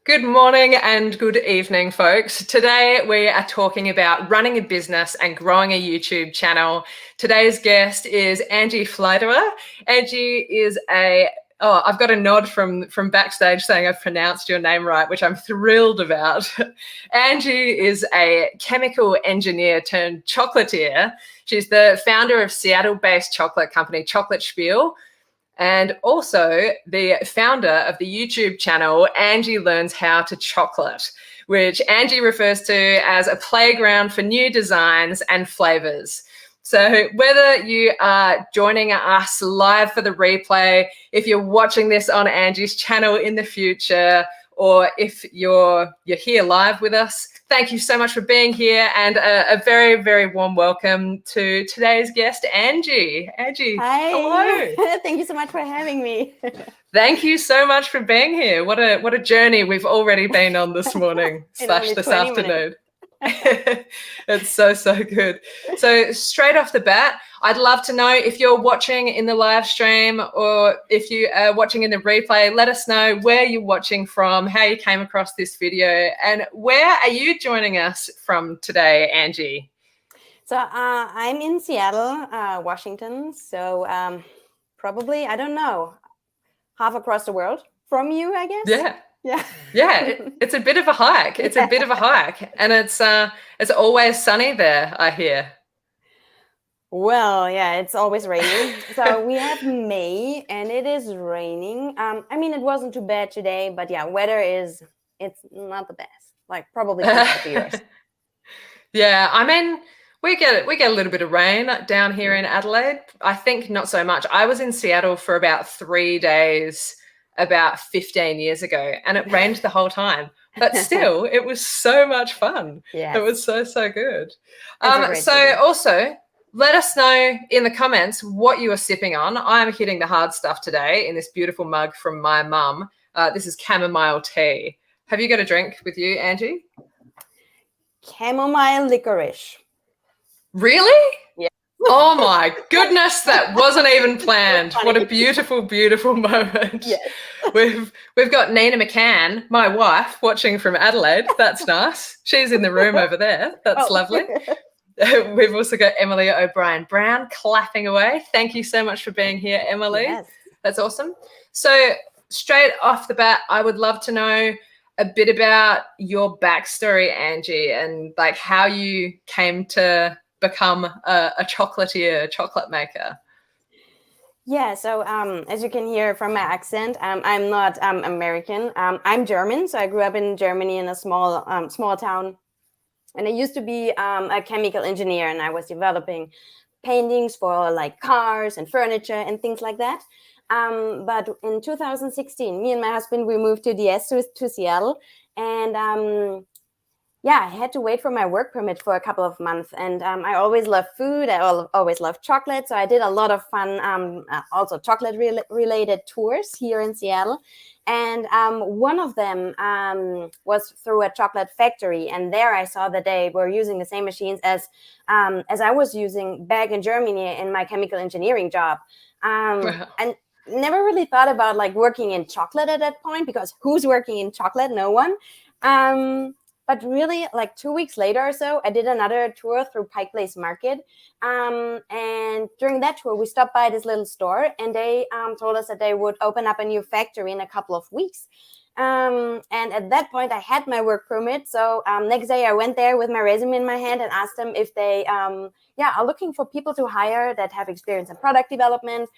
Good morning and good evening, folks. Today we are talking about running a business and growing a YouTube channel. Today's guest is Angie Fleiterer. Angie is I've got a nod from backstage saying I've pronounced your name right, which I'm thrilled about. Angie is a chemical engineer turned chocolatier. She's the founder of Seattle-based chocolate company Chocolatespiel, and also the founder of the YouTube channel Angie Learns How to Chocolate, which Angie refers to as a playground for new designs and flavors. So whether you are joining us live for the replay, if you're watching this on Angie's channel in the future, or if you're here live with us, thank you so much for being here, and a very, very warm welcome to today's guest, Angie. Angie, hi. Hello. Thank you so much for having me. Thank you so much for being here. What a journey we've already been on this morning / this afternoon. It's so good. So straight off the bat, I'd love to know if you're watching in the live stream or if you are watching in the replay, let us know where you're watching from, how you came across this video, and where are you joining us from today, Angie? So I'm in Seattle, Washington. So probably, I don't know, half across the world from you, I guess. Yeah, it's a bit of a hike. It's a bit of a hike, and it's always sunny there, I hear. Well, yeah, it's always raining. So we have May and it is raining. I mean, it wasn't too bad today, but yeah, it's not the best. Like probably compared to yours. Yeah, I mean, we get a little bit of rain down here in Adelaide. I think not so much. I was in Seattle for about 3 days about 15 years ago, and it rained the whole time. But still, it was so much fun. Yeah, it was so good. So also, let us know in the comments what you are sipping on. I'm hitting the hard stuff today in this beautiful mug from my mum. This is chamomile tea. Have you got a drink with you, Angie? Chamomile licorice. Really? Yeah. Oh my goodness, that wasn't even planned. What a beautiful, beautiful moment. Yes. We've got Nina McCann, my wife, watching from Adelaide. That's nice. She's in the room over there. That's lovely. We've also got Emily O'Brien Brown clapping away. Thank you so much for being here, Emily. Yes. That's awesome. So straight off the bat, I would love to know a bit about your backstory, Angie, and like how you came to become a chocolatier, chocolate maker. Yeah, so as you can hear from my accent, I'm not American. I'm German, so I grew up in Germany in a small town. And I used to be a chemical engineer, and I was developing paintings for like cars and furniture and things like that. But in 2016, me and my husband, we moved to the US, to Seattle. And yeah, I had to wait for my work permit for a couple of months. And I always loved food. I always loved chocolate. So I did a lot of fun, also chocolate-related tours here in Seattle. And one of them was through a chocolate factory. And there I saw that they were using the same machines as I was using back in Germany in my chemical engineering job. And never really thought about like working in chocolate at that point, because who's working in chocolate? No one. But really, like 2 weeks later or so, I did another tour through Pike Place Market. And during that tour, we stopped by this little store, and they told us that they would open up a new factory in a couple of weeks. And at that point, I had my work permit. So next day, I went there with my resume in my hand and asked them if they are looking for people to hire that have experience in product development.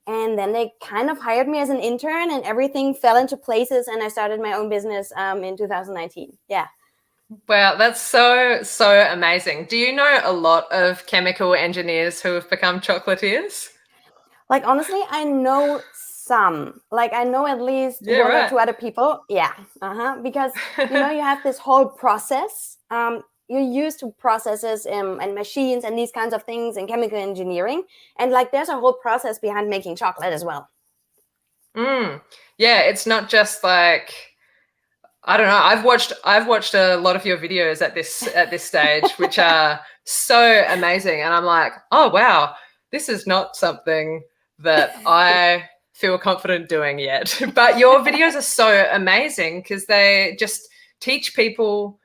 And then they kind of hired me as an intern, and everything fell into places, and I started my own business in 2019. Yeah. Wow, that's so amazing. Do you know a lot of chemical engineers who have become chocolatiers? Like, honestly, I know some. Like, I know at least one or two other people. Yeah. Because, you have this whole process. You're used to processes and machines and these kinds of things in chemical engineering. And, like, there's a whole process behind making chocolate as well. Yeah, it's not just like, I don't know. I've watched a lot of your videos at this stage, which are so amazing, and I'm like, oh wow, this is not something that I feel confident doing yet. But your videos are so amazing because they just teach people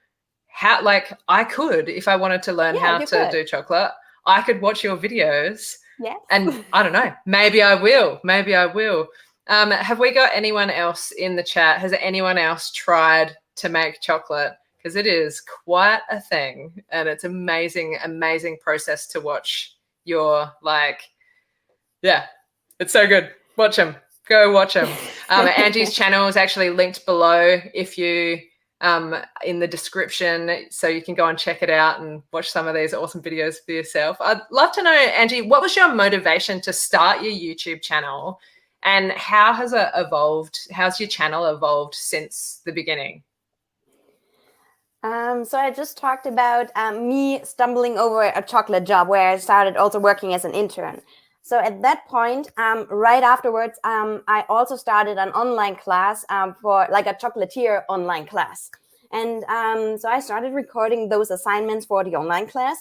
how, like, I could, if I wanted to learn how to do chocolate, I could watch your videos. Yes. And I don't know, maybe I will. Have we got anyone else in the chat? Has anyone else tried to make chocolate? Because it is quite a thing, and it's amazing process to watch your, like, yeah, it's so good. Watch them. Go watch them. Angie's channel is actually linked below if you in the description, so you can go and check it out and watch some of these awesome videos for yourself. I'd love to know, Angie, what was your motivation to start your YouTube channel, and how has it evolved? How's your channel evolved since the beginning? So I just talked about me stumbling over a chocolate job where I started also working as an intern. So at that point, right afterwards, I also started an online class for like a chocolatier online class. And so I started recording those assignments for the online class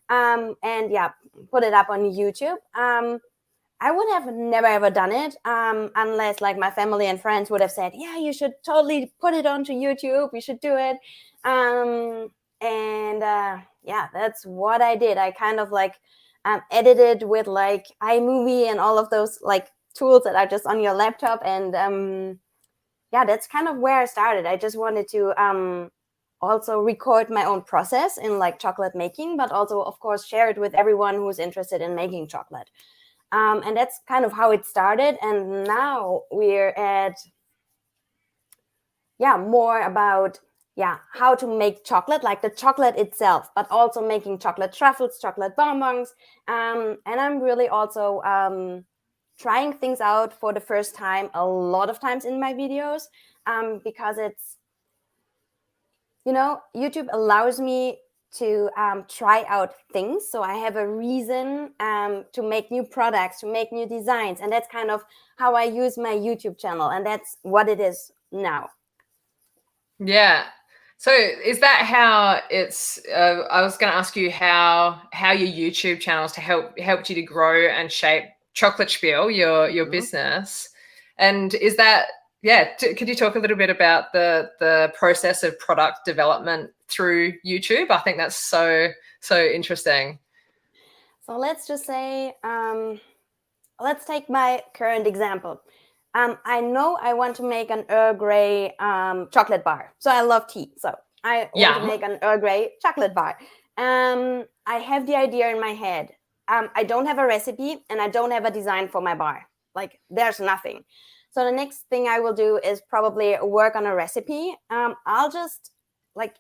and yeah, put it up on YouTube. I would have never ever done it unless like my family and friends would have said, yeah, you should totally put it onto YouTube. You should do it. Yeah, that's what I did. I kind of like edited with like Imovie and all of those like tools that are just on your laptop. And yeah, that's kind of where I started. I just wanted to also record my own process in like chocolate making, but also, of course, share it with everyone who's interested in making chocolate. And that's kind of how it started. And now we're at, yeah, more about, yeah, how to make chocolate, like the chocolate itself, but also making chocolate truffles, chocolate bonbons. And I'm really also trying things out for the first time a lot of times in my videos because it's, you know, YouTube allows me to try out things. So I have a reason to make new products, to make new designs. And that's kind of how I use my YouTube channel. And that's what it is now. Yeah. So is that how it's, I was going to ask you how your YouTube channels helped you to grow and shape Chocolatespiel, your business. And is that, yeah, could you talk a little bit about the process of product development through YouTube? I think that's so interesting. So let's just say, let's take my current example. I know I want to make an Earl Grey chocolate bar. So I love tea. So I want to make an Earl Grey chocolate bar. I have the idea in my head. I don't have a recipe and I don't have a design for my bar. Like there's nothing. So the next thing I will do is probably work on a recipe. I'll just like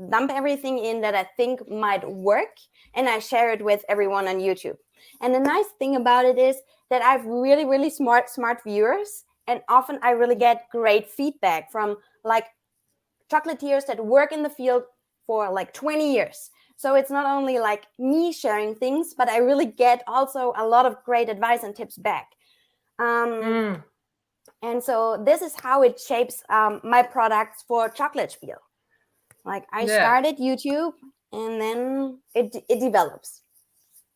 dump everything in that I think might work and I share it with everyone on YouTube. And the nice thing about it is that I have really, really smart viewers. And often I really get great feedback from like chocolatiers that work in the field for like 20 years. So it's not only like me sharing things, but I really get also a lot of great advice and tips back. And so this is how it shapes my products for Chocolatespiel. Like I started YouTube and then it develops.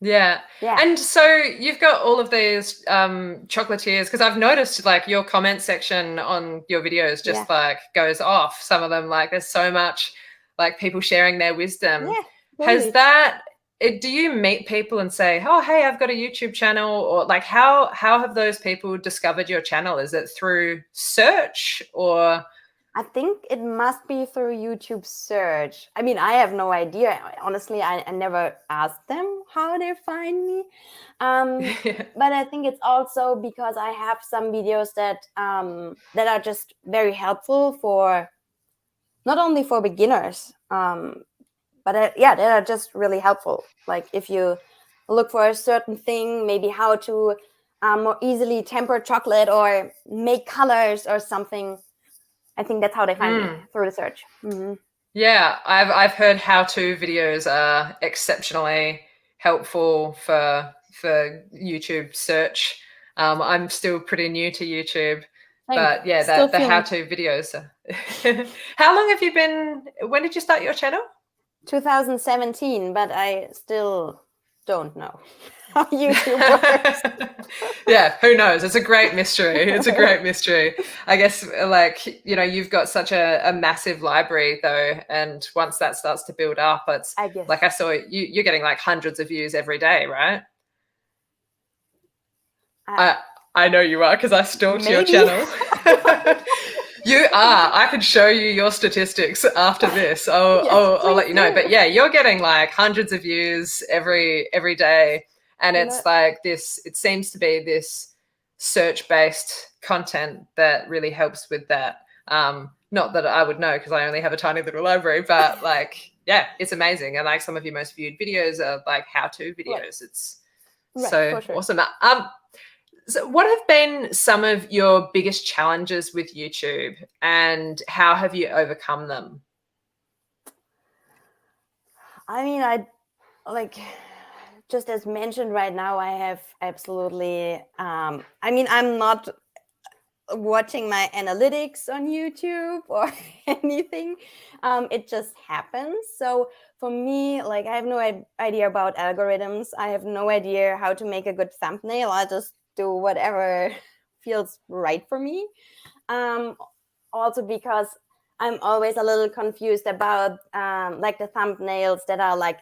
Yeah. And so you've got all of these chocolatiers, because I've noticed like your comment section on your videos just like goes off. Some of them, like there's so much like people sharing their wisdom. Yeah, totally. Has that, do you meet people and say, oh, hey, I've got a YouTube channel? Or like how have those people discovered your channel? Is it through search or? I think it must be through YouTube search. I mean, I have no idea. Honestly, I never asked them how they find me. But I think it's also because I have some videos that that are just very helpful for, not only for beginners, but yeah, that are just really helpful. Like if you look for a certain thing, maybe how to more easily temper chocolate or make colors or something. I think that's how they find me, through the search. Yeah, I've heard how-to videos are exceptionally helpful for YouTube search. I'm still pretty new to YouTube, but yeah, the how-to videos. How long have you been? When did you start your channel? 2017, but I still don't know how YouTube works. Yeah, who knows? It's a great mystery. It's a great mystery. I guess, like, you know, you've got such a massive library though, and once that starts to build up, it's I guess. like I saw you're getting like hundreds of views every day, right? I know you are because I stalked your channel. You are. I could show you your statistics after this. I'll let you know. But yeah, you're getting like hundreds of views every day, and it's like this. It seems to be this search-based content that really helps with that. Not that I would know because I only have a tiny little library, but like, yeah, it's amazing. And like some of your most viewed videos are like how-to videos. It's so awesome. So what have been some of your biggest challenges with YouTube and how have you overcome them? I mean, I like, just as mentioned right now, I have absolutely, I mean, I'm not watching my analytics on YouTube or anything. It just happens. So for me, like, I have no idea about algorithms. I have no idea how to make a good thumbnail. I just do whatever feels right for me. Also because I'm always a little confused about like the thumbnails that are like,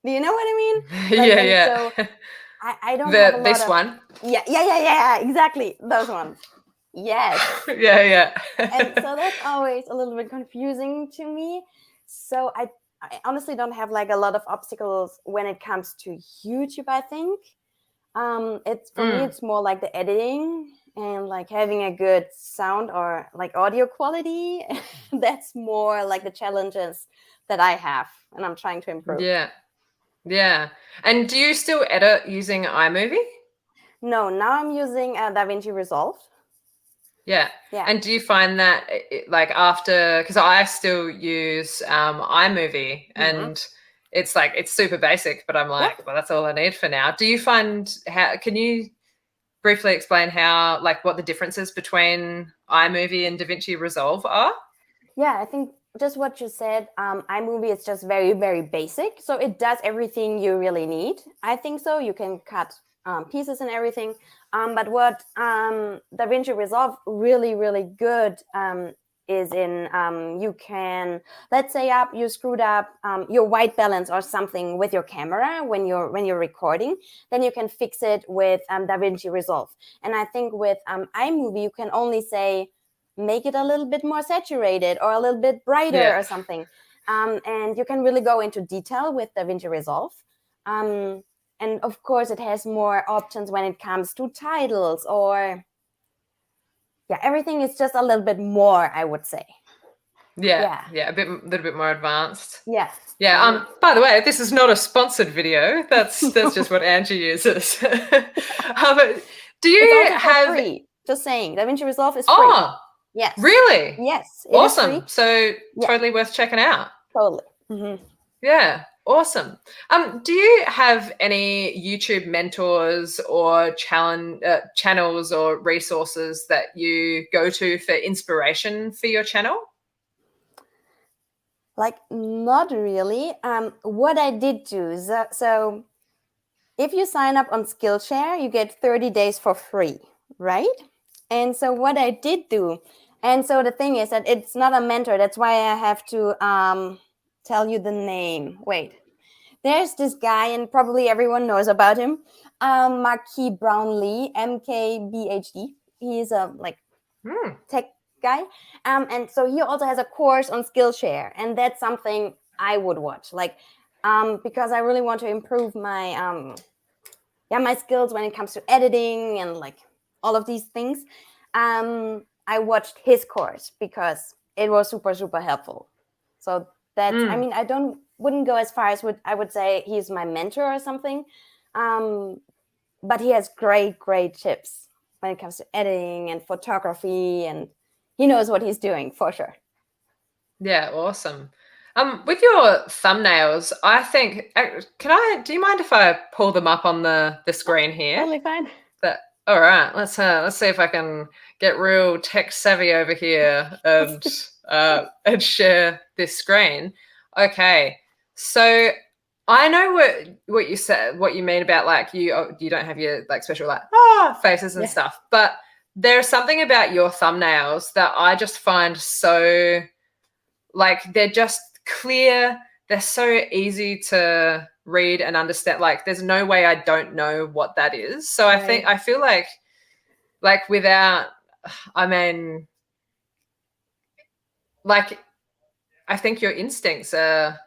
do you know what I mean? Like, yeah. So I don't have a lot this of, one. Yeah, exactly, those ones. Yes. Yeah. And so that's always a little bit confusing to me. So I honestly don't have like a lot of obstacles when it comes to YouTube, I think. It's for me, it's more like the editing and like having a good sound or like audio quality. That's more like the challenges that I have and I'm trying to improve. Yeah. And do you still edit using iMovie? No, now I'm using Davinci Resolve. Yeah. And do you find that like after, because I still use iMovie and it's like, it's super basic, but I'm like, well, that's all I need for now. Do you find can you briefly explain how, like what the differences between iMovie and Davinci Resolve are? Yeah, I think just what you said, iMovie is just very, very basic. So it does everything you really need. I think so. You can cut pieces and everything. But what Davinci Resolve really, really good is in you can, let's say you screwed up your white balance or something with your camera when you're recording, then you can fix it with Davinci Resolve. And I think with iMovie, you can only say, make it a little bit more saturated or a little bit brighter or something. And you can really go into detail with Davinci Resolve. And of course, it has more options when it comes to titles or, everything is just a little bit more, I would say. Yeah, a little bit more advanced. Yeah. By the way, this is not a sponsored video. That's just what Angie uses. Do you have free? Just saying, Davinci Resolve is free. Oh, yes. Really? Yes. Awesome. So totally worth checking out. Totally. Yeah. Awesome. Do you have any YouTube mentors or channels or resources that you go to for inspiration for your channel? Like, not really. What I did do, so if you sign up on Skillshare, you get 30 days for free, right? And so what I did do, and so the thing is that it's not a mentor. That's why I have to tell you the name. Wait. There's this guy, and probably everyone knows about him, Marquis Brownlee, MKBHD. He's a tech guy, and so he also has a course on Skillshare, and that's something I would watch, like, because I really want to improve my my skills when it comes to editing and like all of these things. I watched his course because it was super, super helpful. So that's, I mean, wouldn't go as far as I would say he's my mentor or something. But he has great, great tips when it comes to editing and photography, and he knows what he's doing for sure. Yeah, awesome. With your thumbnails, I think, do you mind if I pull them up on the screen here? Totally fine. All right, let's see if I can get real tech savvy over here and share this screen. Okay, so I know what you said, what you mean about like you don't have your like special like faces and stuff, but there's something about your thumbnails that I just find so like they're just clear. They're so easy to read and understand. Like there's no way I don't know what that is. So I feel like without, I mean, like I think your instincts are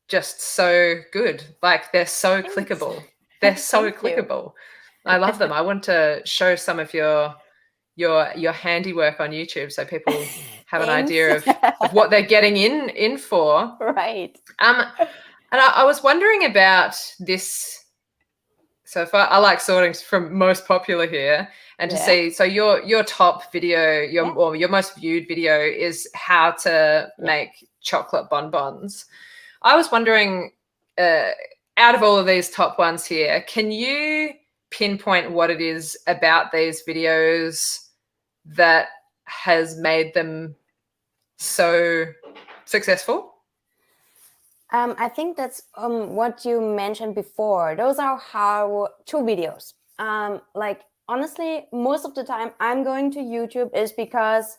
just so good. Like they're so clickable. They're so clickable. I love them. I want to show some of your handiwork on YouTube so people have an idea of what they're getting in for. Right. And I was wondering about this. So if I like sorting from most popular here and to see, so your top video, your most viewed video is how to make chocolate bonbons. I was wondering, out of all of these top ones here, can you pinpoint what it is about these videos that has made them so successful? I think that's what you mentioned before. Those are how-to videos. Like honestly, most of the time I'm going to YouTube is because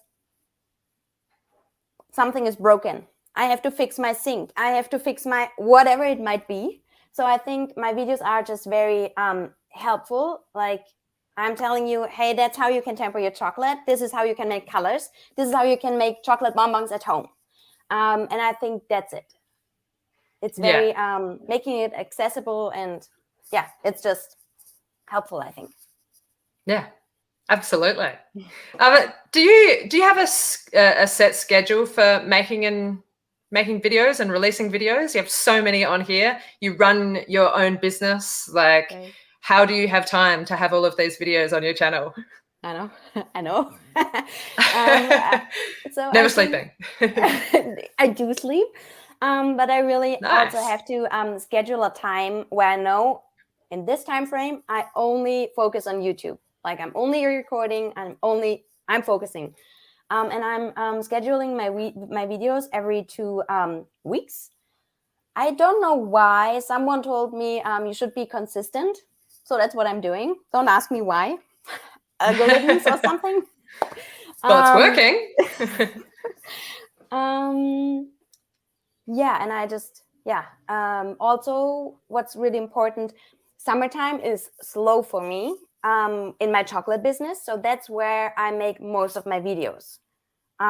something is broken. I have to fix my sink. I have to fix my whatever it might be. So I think my videos are just very helpful. Like I'm telling you, hey, that's how you can temper your chocolate. This is how you can make colors. This is how you can make chocolate bonbons at home. And I think that's it. It's very making it accessible, and it's just helpful, I think. Yeah, absolutely. Do you have a set schedule for making videos and releasing videos? You have so many on here. You run your own business. Like, how do you have time to have all of these videos on your channel? I know. So never sleeping. I do sleep. But I really also have to schedule a time where I know in this time frame, I only focus on YouTube. Like I'm only recording, I'm focusing. And I'm scheduling my videos every 2 weeks. I don't know why. Someone told me you should be consistent. So that's what I'm doing. Don't ask me why. Algorithms or something. Well, it's working. Yeah, and I just, also what's really important, summertime is slow for me in my chocolate business. So that's where I make most of my videos. So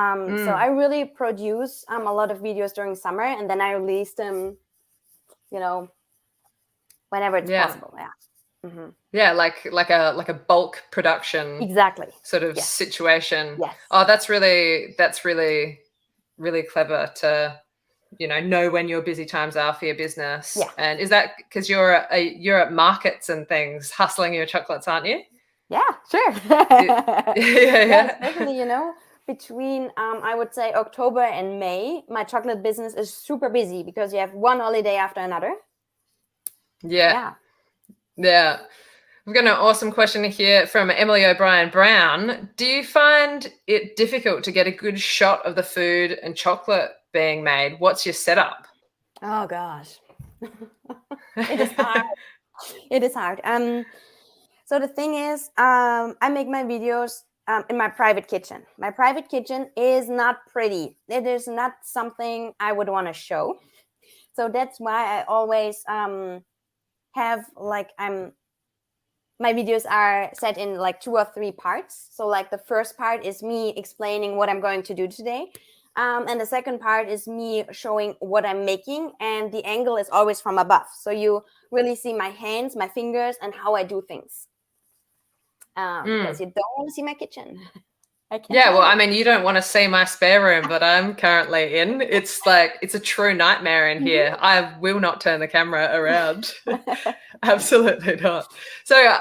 I really produce a lot of videos during summer, and then I release them, whenever it's possible. Yeah. Mm-hmm. Yeah, like a bulk production sort of situation. Yes. Oh, that's really really clever to know when your busy times are for your business. Yeah. And is that because you're at markets and things hustling your chocolates, aren't you? Yeah, sure. Yeah. Especially, between I would say October and May, my chocolate business is super busy because you have one holiday after another. Yeah. We've got an awesome question here from Emily O'Brien Brown. Do you find it difficult to get a good shot of the food and chocolate being made? What's your setup? Oh gosh. It is hard. It is hard. So the thing is, I make my videos in my private kitchen. My private kitchen is not pretty. It is not something I would want to show. So that's why I always have my videos are set in like 2 or 3 parts. So like the first part is me explaining what I'm going to do today. And the second part is me showing what I'm making. And the angle is always from above. So you really see my hands, my fingers, and how I do things. Because you don't want to see my kitchen. Well, I mean, you don't want to see my spare room that I'm currently in. It's like, it's a true nightmare in here. I will not turn the camera around. Absolutely not. So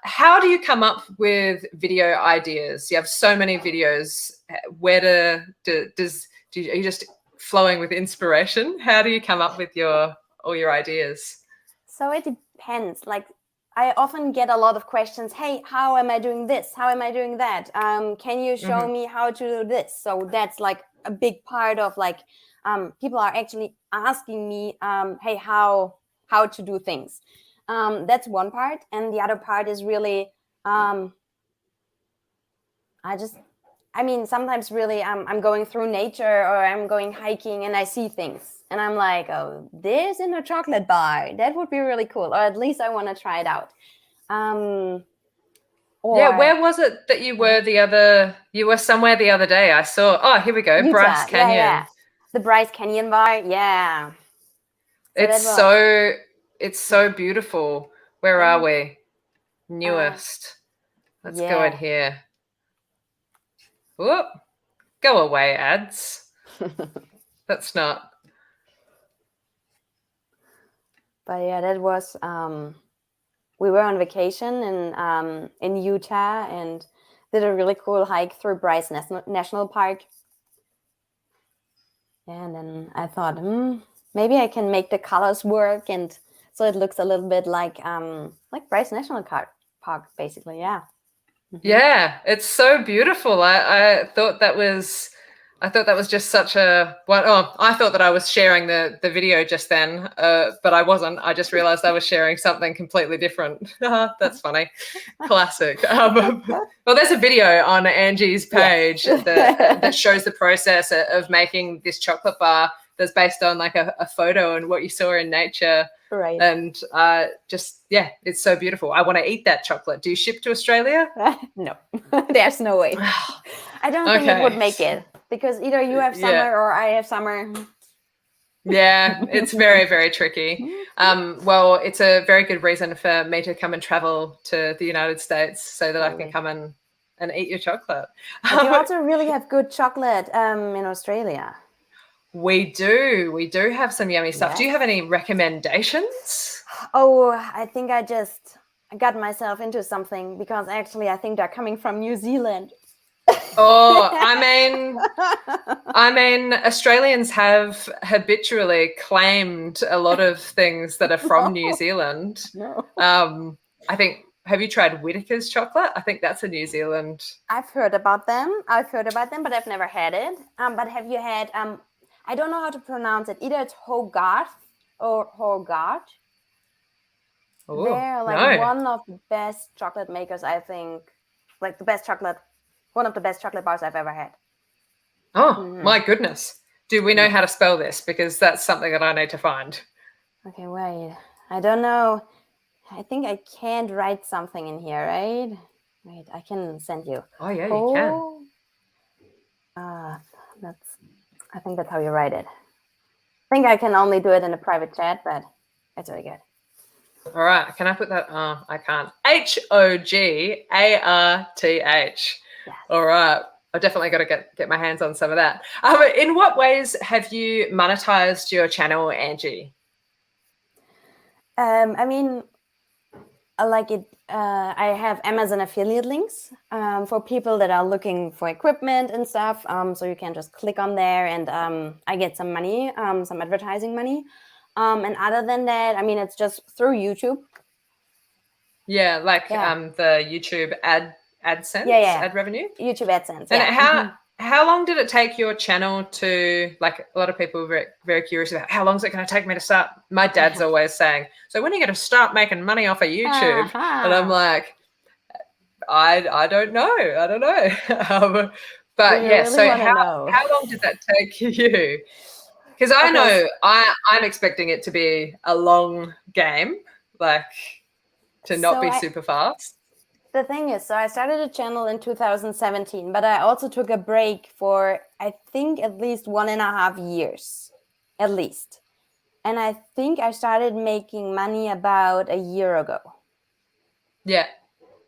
how do you come up with video ideas? You have so many videos. Where are you just flowing with inspiration? How do you come up with all your ideas? So it depends. Like, I often get a lot of questions. Hey, how am I doing this? How am I doing that? Can you show me how to do this? So that's like a big part of like, people are actually asking me, hey, how how to do things. That's one part. And the other part is really, sometimes really I'm going through nature or I'm going hiking and I see things and I'm like, oh, this in a chocolate bar, that would be really cool. Or at least I want to try it out. Where was it that you were you were somewhere the other day? I saw, oh, here we go, Utah. Bryce Canyon. Yeah. The Bryce Canyon bar, yeah. So it's so beautiful. Where are we? Newest. Let's go in here. Whoop. Go away, ads. That's not. But yeah, that was we were on vacation in Utah and did a really cool hike through Bryce National Park. And then I thought, maybe I can make the colors work, and so it looks a little bit like Bryce National Park, basically. Yeah. Mm-hmm. Yeah, it's so beautiful. I thought that was just such a I thought that I was sharing the video just then, but I wasn't. I just realized I was sharing something completely different. That's funny. Classic. Well, there's a video on Angie's page that shows the process of making this chocolate bar that's based on like a photo and what you saw in nature. Right. And it's so beautiful. I want to eat that chocolate. Do you ship to Australia? No, there's no way. I don't think it would make it because either you have summer or I have summer. Yeah, it's very, very tricky. Well, it's a very good reason for me to come and travel to the United States so that I can come and eat your chocolate. But you also really have good chocolate in Australia. We do have some yummy stuff. Yes. Do you have any recommendations? Oh, I think I got myself into something because actually I think they're coming from New Zealand. Oh, I mean, Australians have habitually claimed a lot of things that are from New Zealand. No. I think, have you tried Whittaker's chocolate? I think that's a New Zealand. I've heard about them, but I've never had it. But have you had, I don't know how to pronounce it. Either it's Hogarth or Hogarth. They're like one of the best chocolate makers, I think. Like one of the best chocolate bars I've ever had. Oh, my goodness. Do we know how to spell this? Because that's something that I need to find. Okay, wait. I don't know. I think I can't write something in here, right? Wait, I can send you. Oh, yeah, you can. I think that's how you write it. I think I can only do it in a private chat, but it's very good. All right. Can I put that? Oh, I can't. Hogarth. Yes. All right. I've definitely got to get my hands on some of that. In what ways have you monetized your channel, Angie? I have Amazon affiliate links for people that are looking for equipment and stuff. So you can just click on there and I get some money, some advertising money. And other than that, it's just through YouTube. Yeah, the YouTube AdSense, ad revenue? YouTube AdSense, And how long did it take your channel to, like, a lot of people are very, very curious about how long is it going to take me to start? My dad's always saying, so when are you going to start making money off of YouTube? And I'm like, I don't know. But yeah, so how long did that take you? Because I know I'm expecting it to be a long game, like to not be super fast. The thing is, so I started a channel in 2017, but I also took a break for, I think, at least 1.5 years, at least. And I think I started making money about a year ago. Yeah.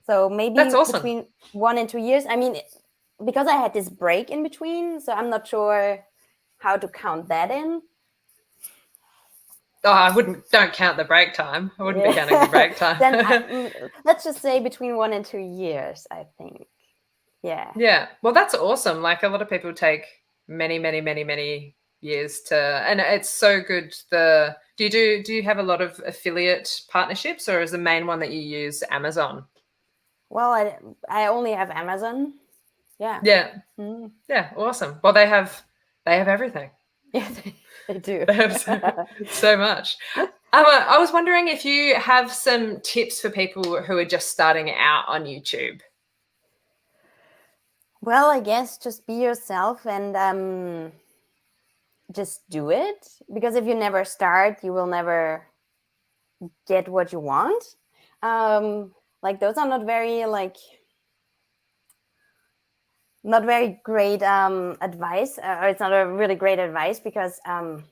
So maybe that's awesome. Between 1 and 2 years. Because I had this break in between, so I'm not sure how to count that in. Oh, don't count the break time. I wouldn't be counting the break time. Then let's just say between 1 and 2 years, I think. Yeah. Yeah. Well, that's awesome. Like a lot of people take many, many, many, many years and it's so good. Do you have a lot of affiliate partnerships, or is the main one that you use Amazon? Well, I only have Amazon. Yeah. Yeah. Yeah. Awesome. Well, they have everything. Yeah, they do. They have so much. I was wondering if you have some tips for people who are just starting out on YouTube. Well, I guess just be yourself and just do it, because if you never start, you will never get what you want. Like those are not very not very great advice, or it's not a really great advice, because I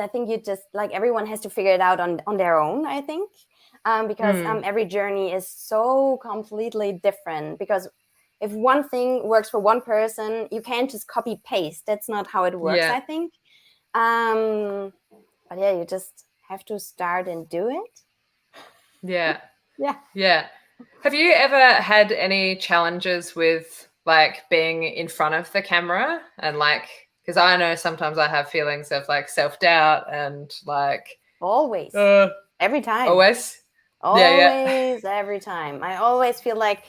think you just like everyone has to figure it out on their own, I think. Because every journey is so completely different, because if one thing works for one person, you can't just copy paste. That's not how it works, I think. But yeah, you just have to start and do it. Yeah. Yeah. Yeah. Have you ever had any challenges with like being in front of the camera and like, because I know sometimes I have feelings of like self-doubt and like Always. Every time. Always? Always, every time. I always feel like,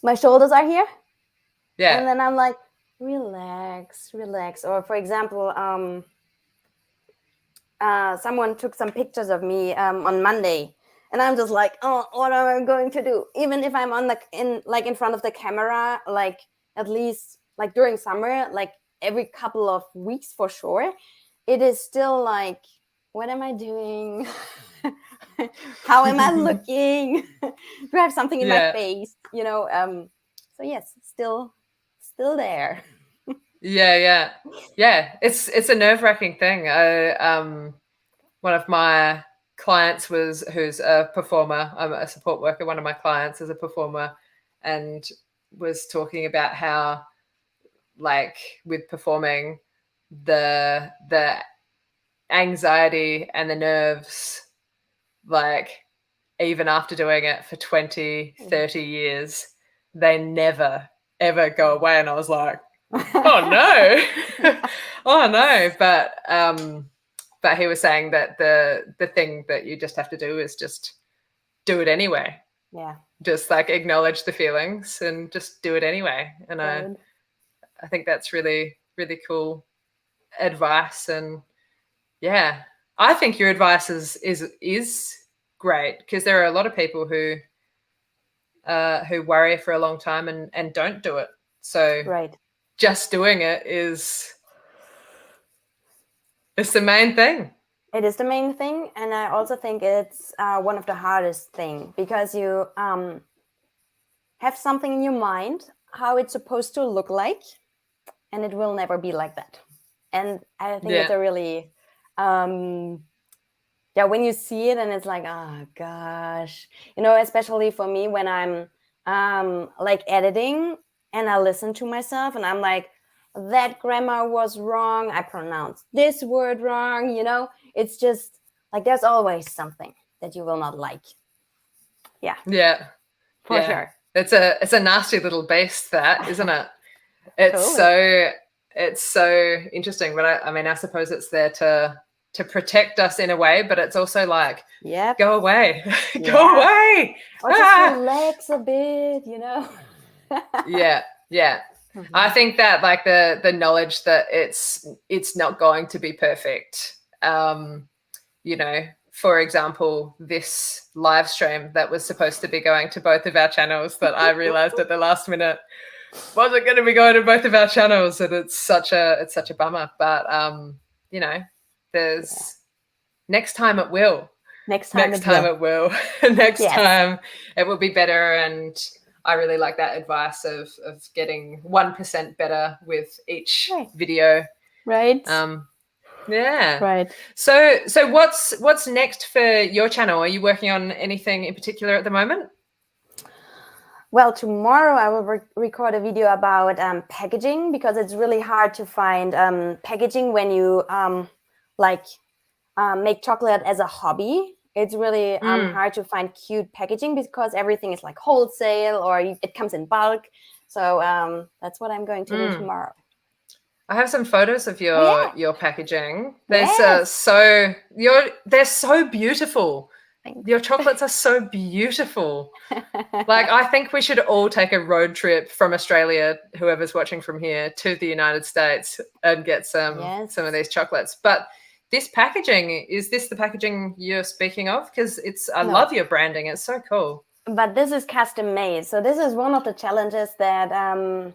my shoulders are here. Yeah. And then I'm like, relax. Or for example, someone took some pictures of me on Monday, and I'm just like, oh, what am I going to do? Even if I'm in front of the camera, like at least like during summer, like every couple of weeks for sure, it is still like, what am I doing? How am I looking? Do I have something in my face? So yes, still there. Yeah. It's a nerve-wracking thing. One of my clients who's a performer. I'm a support worker. One of my clients is a performer, and was talking about how, like, with performing, the anxiety and the nerves, like, even after doing it for 20, 30 years, they never, ever go away. And I was like, oh no. Oh no. But he was saying that the thing that you just have to do is just do it anyway. Yeah. Just like acknowledge the feelings and just do it anyway. And Good. I think that's really, really cool advice. And yeah, I think your advice is great, because there are a lot of people who worry for a long time and don't do it. So right. Just doing it it's the main thing. It is the main thing, and I also think it's one of the hardest thing, because you have something in your mind how it's supposed to look like, and it will never be like that. And I think it's a really when you see it and it's like, oh gosh, especially for me when I'm like editing and I listen to myself and I'm like, that grammar was wrong, I pronounced this word wrong, it's just like there's always something that you will not like. For sure. It's a nasty little beast, that, isn't it? It's totally. it's so interesting, but I mean I suppose it's there to protect us in a way, but it's also like, go away. Go away, or just relax a bit. Yeah. Mm-hmm. I think that like the knowledge that it's not going to be perfect. For example, this live stream that was supposed to be going to both of our channels, that I realized at the last minute wasn't going to be going to both of our channels, and it's such a bummer. But there's next time it will. Next time it will. Next time it will be better. And I really like that advice of getting 1% better with each video. Right. Yeah. Right. So what's next for your channel? Are you working on anything in particular at the moment? Well, tomorrow I will record a video about packaging, because it's really hard to find packaging when you make chocolate as a hobby. It's really hard to find cute packaging, because everything is like wholesale or it comes in bulk. So that's what I'm going to do tomorrow. I have some photos of your packaging. They're so beautiful. Thanks. Your chocolates are so beautiful. Like, I think we should all take a road trip from Australia, whoever's watching from here, to the United States and get some of these chocolates. But this packaging, is this the packaging you're speaking of? Because I love your branding. It's so cool. But this is custom made. So this is one of the challenges that, I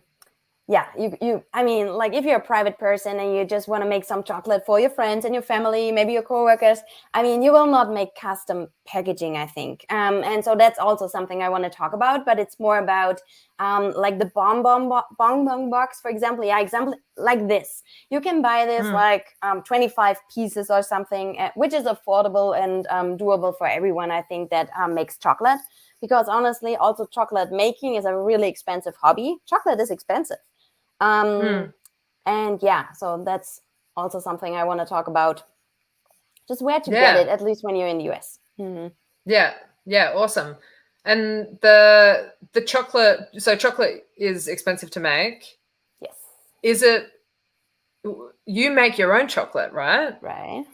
mean, like if you're a private person and you just want to make some chocolate for your friends and your family, maybe your coworkers, I mean, you will not make custom packaging, I think. And so that's also something I want to talk about, but it's more about like the bonbon box, for example. Yeah, example like this. You can buy this like 25 pieces or something, which is affordable and doable for everyone, I think, that makes chocolate. Because honestly, also chocolate making is a really expensive hobby. Chocolate is expensive. And yeah, so that's also something I want to talk about. Just where to get it, at least when you're in the US. Yeah, awesome. And the chocolate, so chocolate is expensive to make. Yes. Is it, you make your own chocolate, right? Right.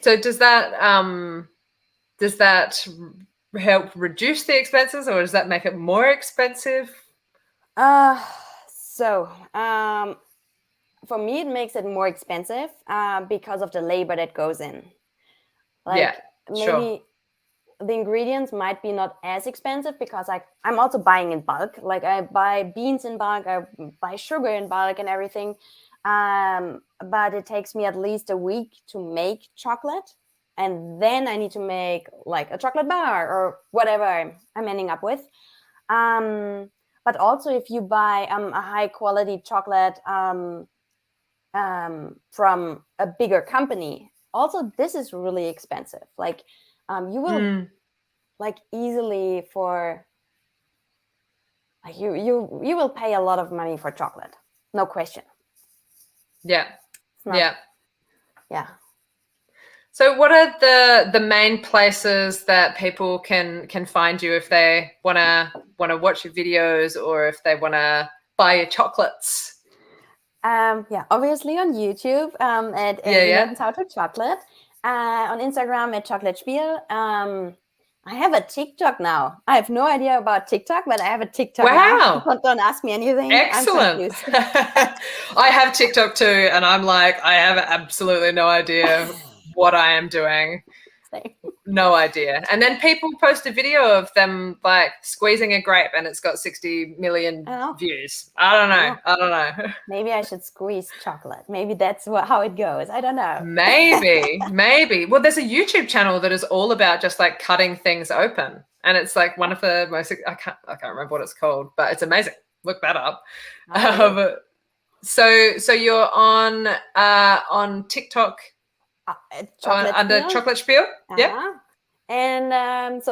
So does that help reduce the expenses, or does that make it more expensive? For me, it makes it more expensive because of the labor that goes in. Like maybe the ingredients might be not as expensive because I'm also buying in bulk. Like I buy beans in bulk, I buy sugar in bulk and everything. But it takes me at least a week to make chocolate. And then I need to make like a chocolate bar or whatever I'm ending up with. But also if you buy a high quality chocolate from a bigger company, also this is really expensive. Like you will like easily for like you will pay a lot of money for chocolate, no question. Yeah. So what are the main places that people can find you if they want to watch your videos or if they want to buy your chocolates? Obviously on YouTube at Untitled Chapter, on Instagram at Chocolatespiel. I have a TikTok now. I have no idea about TikTok, but I have a TikTok now. Don't ask me anything. Excellent. I'm confused. I have TikTok too, and I'm like, I have absolutely no idea what I am doing. Same. No idea. And then people post a video of them like squeezing a grape and it's got 60 million views. I don't know. Maybe I should squeeze chocolate. Maybe that's how it goes. I don't know. Maybe. Well, there's a YouTube channel that is all about just like cutting things open. And it's like one of the most, I can't remember what it's called, but it's amazing. Look that up. So you're on TikTok under Chocolatespiel? Yeah. And that's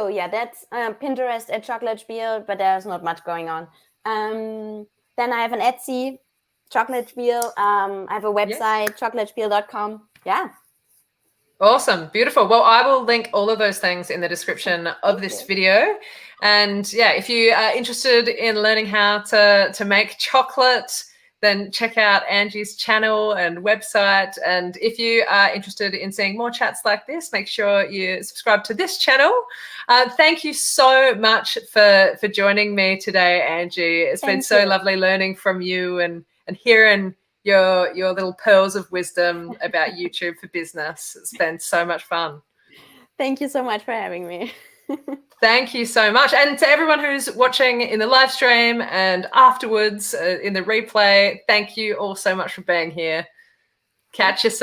Pinterest at Chocolatespiel, but there's not much going on. Then I have an Etsy, Chocolatespiel. I have a website, chocolatespiel.com. Yeah. Awesome. Beautiful. Well, I will link all of those things in the description of this video. And yeah, if you are interested in learning how to make chocolate, then check out Angie's channel and website. And if you are interested in seeing more chats like this, make sure you subscribe to this channel. Thank you so much for joining me today, Angie. It's been so lovely learning from you and hearing your little pearls of wisdom about YouTube for business. It's been so much fun. Thank you so much for having me. Thank you so much. And to everyone who's watching in the live stream and afterwards in the replay, thank you all so much for being here. Catch you soon.